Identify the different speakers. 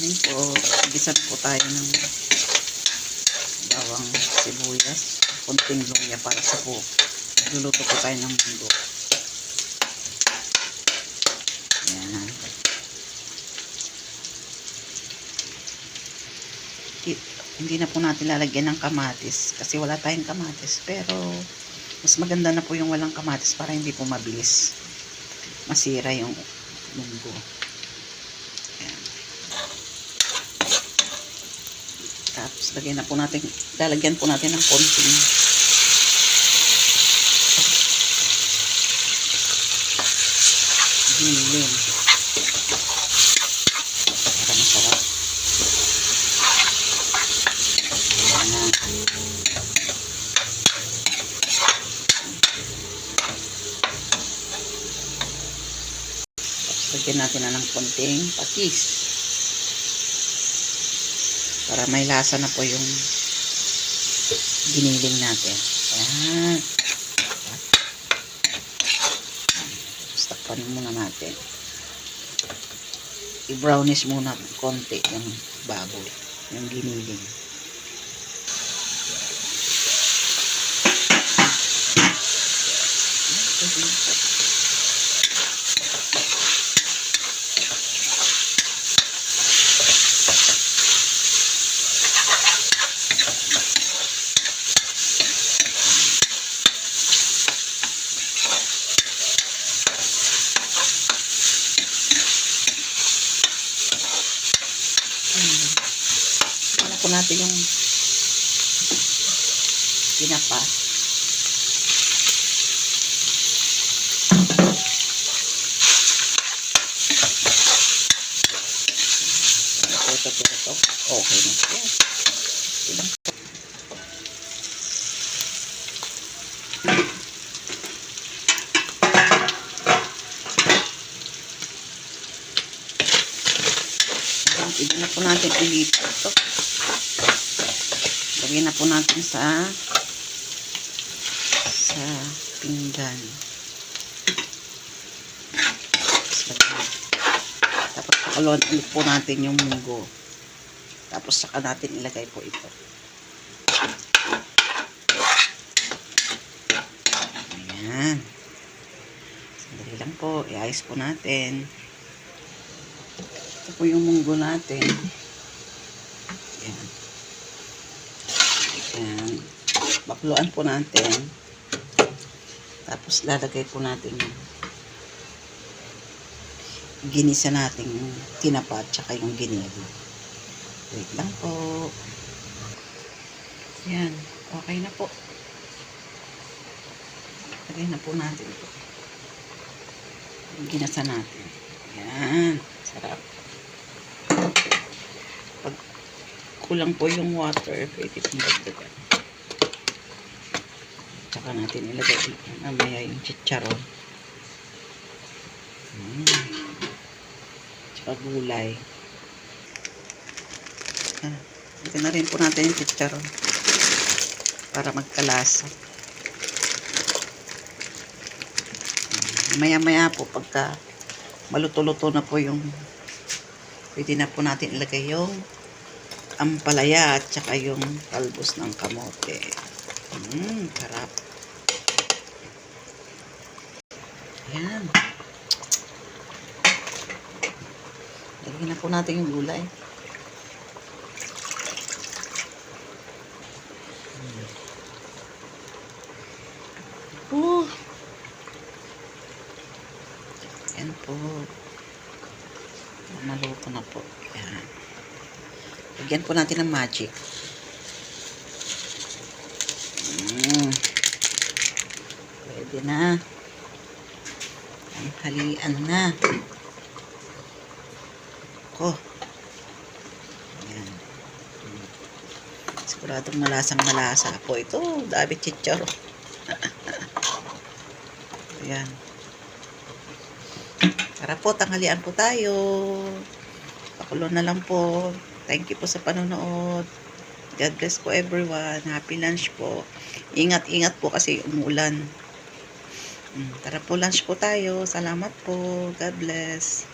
Speaker 1: Ngayon po, gisan po tayo ng bawang sibuyas, konting luya para sa po. Luluto po tayo ng munggo. Ayan. Hindi na po natin lalagyan ng kamatis kasi wala tayong kamatis, pero mas maganda na po yung walang kamatis para hindi po mabilis masira yung munggo. Ayan. Tapos lalagyan po natin ng konting giniling para masarap. Lagyan natin na ng konting patis para may lasa na po yung giniling natin. Ayan. Takpan muna natin. I-brownish muna konti yung baboy, yung giniling. Wala po natin yung tinapa. Ito. Okay na po. Ilang po. Hindi na po natin ilito ito. Lagyan na po natin sa pinggan. Tapos pakuluan ulit po natin yung munggo. Tapos saka natin ilagay po ito. Ayan. Sandali lang po. I-ayos po natin. Ito po yung munggo natin. Ayan. Ayan. Bakluan po natin. Tapos lalagay po natin yung ginisa natin yung tinapa at saka yung giniling. Wait lang po. Ayan. Okay na po. Lagay na po natin ito. Yung ginasa natin. Ayan. Sarap. Pag kulang po yung water, pwede pong dagdagan. Tsaka natin ilagay mamaya yung chicharon. Tsaka gulay. Ito na rin po natin yung chicharon para magkalasa. Maya-maya po pagka maluto-luto na po yung pwede na po natin ilagay yung ampalaya at saka yung talbos ng kamote. Sarap. Ayan. Lagyan na po natin yung gulay. Ayan po. Maluto na po. Ayan. Lagyan po natin ng magic. Pwede na. Halian na. Ayan. Siguradong malasang-malasa po ito. Dami chicharo. Ayan. Tara po, tanghalian po tayo. Pakulo na lang po. Thank you po sa panonood. God bless po everyone. Happy lunch po. Ingat-ingat po kasi umuulan. Tara po, lunch po tayo. Salamat po. God bless.